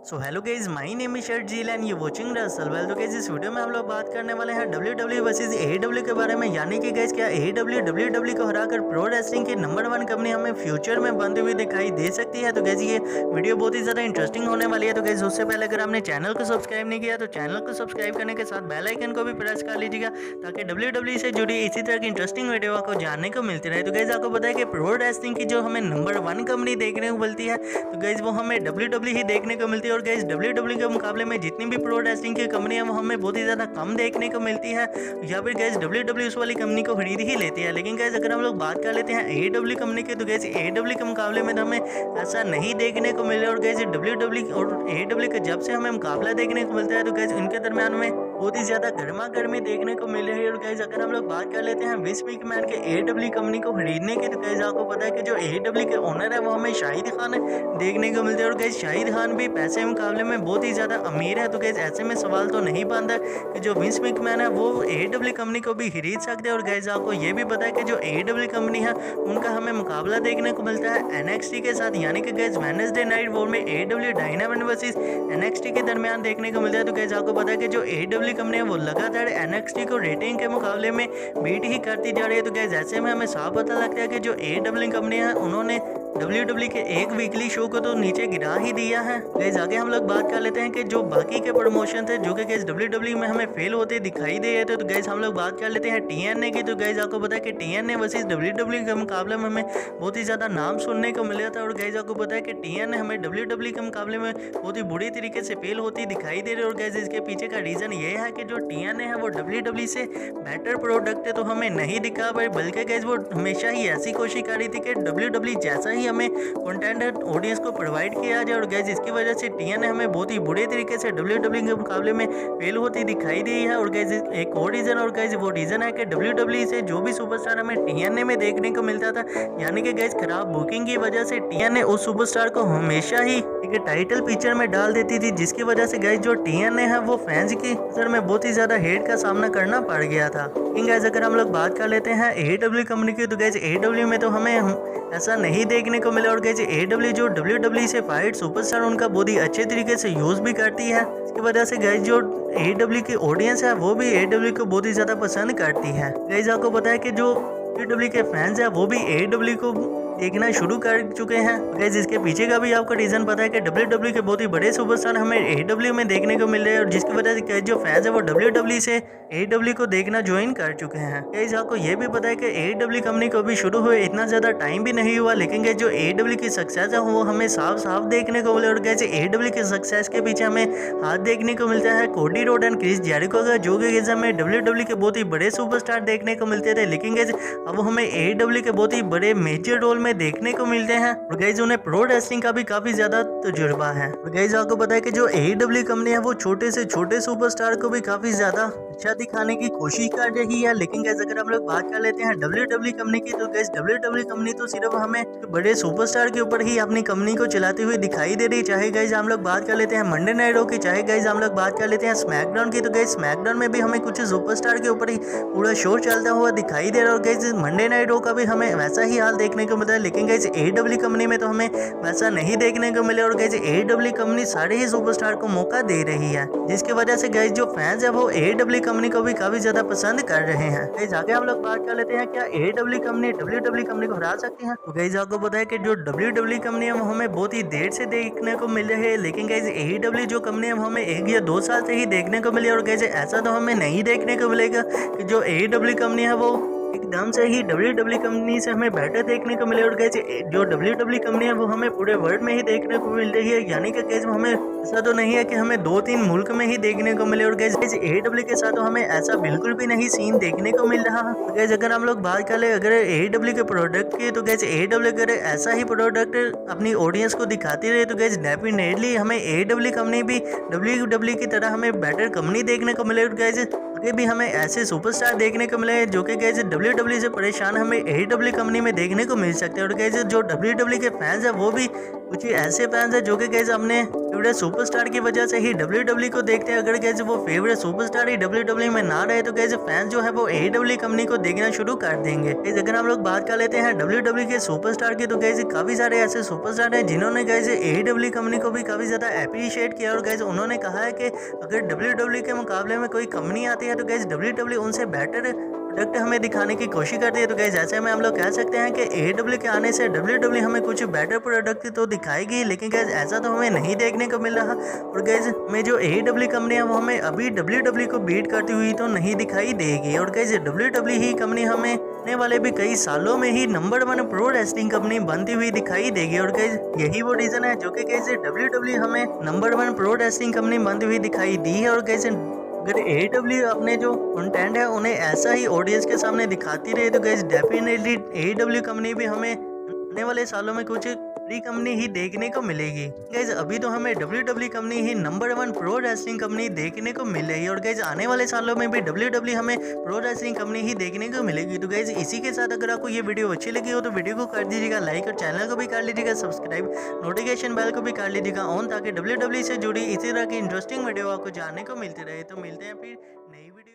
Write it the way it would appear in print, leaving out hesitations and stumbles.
So hello guys, my name is Sharjeel and you watching Russell well. तो guys इस video में हम लोग बात करने वाले हैं WWE वर्सेस AEW के बारे में। यानी कि गाइस क्या AEW WWE को हराकर प्रो रेसलिंग की नंबर 1 कंपनी हमें फ्यूचर में बनती हुई दिखाई दे सकती है। तो गाइस ये वीडियो बहुत ही ज़्यादा इंटरेस्टिंग होने वाली है। तो गाइस उससे पहले अगर आपने चैनल को सब्सक्राइब नहीं किया तो चैनल को सब्सक्राइब करने के साथ बेल आइकन को भी प्रेस कर लीजिएगा ताकि WWE से जुड़ी इसी तरह की इंटरेस्टिंग वीडियो आपको जानने को मिलती रहे। तो गाइस आपको पता है कि प्रो रेसलिंग की जो हमें नंबर 1 कंपनी देखने को मिलती है तो गाइस वो हमें WWE ही देखने को मिलती है। और गाइस WWE के मुकाबले में जितनी भी प्रो रेसलिंग की कंपनी है वो हमें बहुत ही ज़्यादा कम देखने को मिलती है, या फिर गैस WWE उस वाली कंपनी को खरीद ही लेती है। लेकिन गैस अगर हम लोग बात कर लेते हैं AEW कंपनी की तो गैस AEW के मुकाबले में तो हमें ऐसा नहीं देखने को मिले। और गैस WWE और AEW का जब से हमें मुकाबला देखने को मिलता है तो गैस इनके दरमियान में बहुत ही ज़्यादा गर्मा गर्मी देखने को मिल रही है। और गैस अगर हम लोग बात कर लेते हैं विंस मैकमैन के AEW कंपनी को खरीदने की तो गैस आपको पता है कि जो AEW के ओनर है वो हमें शाहिद खान देखने को मिलते हैं। और गैस शाहिद खान भी पैसे के मुकाबले में बहुत ही ज़्यादा अमीर है। तो गैस ऐसे में सवाल तो नहीं बनता कि जो विंस मैकमैन है वो AEW कंपनी को भी खरीद सकते हैं। और गैस आपको ये भी पता है कि जो AEW कंपनी है उनका हमें मुकाबला देखने को मिलता है NXT के साथ। यानी कि गैस वेडनेसडे नाइट वॉर में AEW डायनामाइट वर्सेस NXT के दरमियान देखने को मिलता है। तो गैस आपको पता है कि जो AEW कंपनी है वो लगातार NXT को रेटिंग के मुकाबले में बीट ही करती जा रही है। तो गैस ऐसे में हमें साफ पता लगता है कि जो AEW कंपनी है उन्होंने WWE के एक वीकली शो को तो नीचे गिरा ही दिया है। गैस आगे हम लोग बात कर लेते हैं कि जो बाकी के प्रमोशन थे जो कि गैस WWE में हमें फेल होते दिखाई दे रहे थे। तो गैस हम लोग बात कर लेते हैं TNA की। तो गैस आपको पता है कि TNA वर्सेस WWE के मुकाबले में हमें बहुत ही ज़्यादा नाम सुनने को मिला था। और गैस आपको पता है कि TNA हमें WWE के मुकाबले में बहुत ही बुरी तरीके से फेल होती दिखाई दे रही है। और गैस इसके पीछे का रीज़न ये है कि जो TNA है वो WWE से बेटर प्रोडक्ट है तो हमें नहीं दिखा भाई, बल्कि गैस वो हमेशा ही ऐसी कोशिश कर रही थी कि WWE जैसा ही हमें कंटेंट ऑडियंस को प्रोवाइड किया जाए। और गैस इसकी वजह से TNA हमें बहुत ही बुरे तरीके से WWE के मुकाबले में फेल होती दिखाई दी है। और गैस एक और रीज़न और गैस वो रीज़न है कि WWE से जो भी सुपरस्टार हमें TNA में देखने को मिलता था, यानी कि गैस खराब बुकिंग की वजह से TNA उस सुपरस्टार को हमेशा ही एक टाइटल पिक्चर में डाल देती थी, जिसकी वजह से गैस जो TNA है वो फैंस की नजर में बहुत ही ज़्यादा हेट का सामना करना पड़ गया था। लेकिन गैस अगर हम लोग बात कर लेते हैं AEW कंपनी की तो गैस AEW में तो हमें ऐसा नहीं देखने को मिला। और गैस AEW जो WWE से फाइट सुपरस्टार उनका बहुत ही अच्छे तरीके से यूज़ भी करती है, इसकी वजह से गैस जो AEW की ऑडियंस है वो भी AEW को बहुत ही ज़्यादा पसंद करती है। गैस आपको पता है कि जो AEW के फैंस है वो भी AEW को देखना शुरू कर चुके हैं। गैस इसके पीछे का भी आपको रीज़न पता है कि WWE के बहुत ही बड़े सुपरस्टार हमें AEW में देखने को मिल रहे हैं, और जिसकी वजह से जो फैंस है वो WWE से AEW को देखना ज्वाइन कर चुके हैं। गैस आपको ये भी पता है कि AEW कंपनी को भी शुरू हुए इतना ज़्यादा टाइम भी नहीं हुआ, लेकिन गैस जो AEW की सक्सेस है वो हमें साफ साफ देखने को मिले। और गैस AEW की सक्सेस के पीछे हमें हाथ देखने को मिलता है कोडी रोड एंड क्रिस जेरिको का, जो कि गैस हमें WWE के बहुत ही बड़े सुपरस्टार देखने को मिलते थे, लेकिन गैस अब हमें AEW के बहुत ही बड़े मेजर रोल में देखने को मिलते हैं। और गाइस उन्हें प्रो रेसलिंग का भी काफी ज्यादा तजुर्बा है। और गाइस आपको पता है कि जो AEW कंपनी है वो छोटे से छोटे सुपरस्टार को भी काफी ज्यादा अच्छा दिखाने की कोशिश कर रही है। लेकिन गाइस अगर हम लोग बात कर लेते हैं WWE कंपनी की तो गाइस WWE कंपनी तो सिर्फ हमें बड़े सुपरस्टार के ऊपर ही अपनी कंपनी को चलाती हुई दिखाई दे रही। चाहे गाइस हम लोग बात कर लेते हैं मंडे नाइट रॉ की, चाहे गाइस हम लोग बात कर लेते हैं स्मैकडाउन की, तो गाइस स्मैकडाउन में भी हमें कुछ सुपरस्टार के ऊपर ही पूरा शो चलता हुआ दिखाई दे रहा है। और गाइस मंडे नाइट रॉ का भी हमें वैसा ही हाल देखने को मिलता है, लेकिन गाइस AEW कंपनी में तो हमें वैसा नहीं देखने को मिले। और गाइस AEW कंपनी सारे ही सुपरस्टार को मौका दे रही है, जिसकी वजह से गाइस जो फैंस है वो AEW कंपनी को भी काफी ज्यादा पसंद कर रहे हैं। गाइस आगे हम लोग बात कर लेते हैं क्या AEW कंपनी WWE कंपनी को हरा सकती है। तो गाइस आपको पता है कि जो WWE कंपनी है वो हमें बहुत ही देर से देखने को मिल रही है, लेकिन गाइस AEW जो कंपनी है हमें 1 या 2 साल से ही देखने को मिली। और गाइस ऐसा तो हमें नहीं देखने को मिलेगा कि जो AEW कंपनी है वो एकदम से ही WWE कंपनी से हमें बेटर देखने को मिले। और गैस जो WWE कंपनी है वो हमें पूरे वर्ल्ड में ही देखने को मिल रही है, यानी कि गैस हमें ऐसा तो नहीं है कि हमें 2-3 मुल्क में ही देखने को मिले। और गैस AEW के साथ तो हमें ऐसा बिल्कुल भी नहीं सीन देखने को मिल रहा। तो गैस अगर हम लोग बात कर ले अगर AEW के प्रोडक्ट की, तो गैस AEW अगर ऐसा ही प्रोडक्ट अपनी ऑडियंस को दिखाती रहे तो गैस डेफिनेटली हमें AEW कंपनी भी WWE की तरह हमें बेटर कंपनी देखने को मिले। और गैस आगे भी हमें ऐसे सुपरस्टार देखने को मिले जो कि गैस WWE से परेशान हमें AEW कंपनी में देखने को मिल सकते हैं। और गैस जो WWE के फैंस है वो भी कुछ ऐसे फैंस है जो कि गैस अपने फेवरेट सुपरस्टार की वजह से ही WWE को देखते हैं। अगर गाइस वो फेवरेट सुपरस्टार ही WWE में ना रहे तो गाइस फैंस जो है वो AEW कंपनी को देखना शुरू कर देंगे। गाइस अगर हम लोग बात कर लेते हैं WWE के सुपरस्टार की, तो गाइस काफी सारे ऐसे सुपरस्टार हैं जिन्होंने गाइस AEW कंपनी को भी काफी ज्यादा अप्रिशिएट किया और गाइस उन्होंने कहा है कि अगर WWE के मुकाबले में कोई कंपनी आती है तो गाइस WWE उनसे बेटर प्रोडक्ट हमें दिखाने की कोशिश करती है। तो गाइस ऐसे में हम लोग कह सकते हैं कि AEW के आने से WWE हमें कुछ बेटर प्रोडक्ट तो दिखाएगी, लेकिन गाइस ऐसा तो हमें नहीं देखने को मिल रहा। और गाइस में जो AEW कंपनी है वो हमें अभी WWE को बीट करती हुई तो नहीं दिखाई देगी। और गाइस WWE ही कंपनी हमें आने वाले भी कई सालों में ही नंबर 1 प्रो रेसलिंग कंपनी बनती हुई दिखाई देगी। और गाइस यही वो रीजन है जो कि गाइस WWE हमें नंबर 1 प्रो रेसलिंग कंपनी बनती हुई दिखाई दी है। और गाइस अगर AEW अपने जो कंटेंट है उन्हें ऐसा ही ऑडियंस के सामने दिखाती रहे तो गाइस डेफिनेटली AEW कंपनी भी हमें आने वाले सालों में कुछ बड़ी कंपनी ही देखने को मिलेगी। गाइस अभी तो हमें WWE कंपनी ही नंबर 1 प्रो रेसलिंग कंपनी देखने को मिल रही है और गाइस आने वाले सालों में भी WWE हमें प्रो रेसलिंग कंपनी ही देखने को मिलेगी। तो गाइस इसी के साथ अगर आपको ये वीडियो अच्छी लगी हो तो वीडियो को कर दीजिएगा लाइक और चैनल को भी कर लीजिएगा सब्सक्राइब, नोटिफिकेशन बेल को भी कर लीजिएगा ऑन, ताकि WWE से जुड़ी इसी तरह की इंटरेस्टिंग वीडियो आपको जानने को मिलती रहे। तो मिलते हैं फिर नई वीडियो।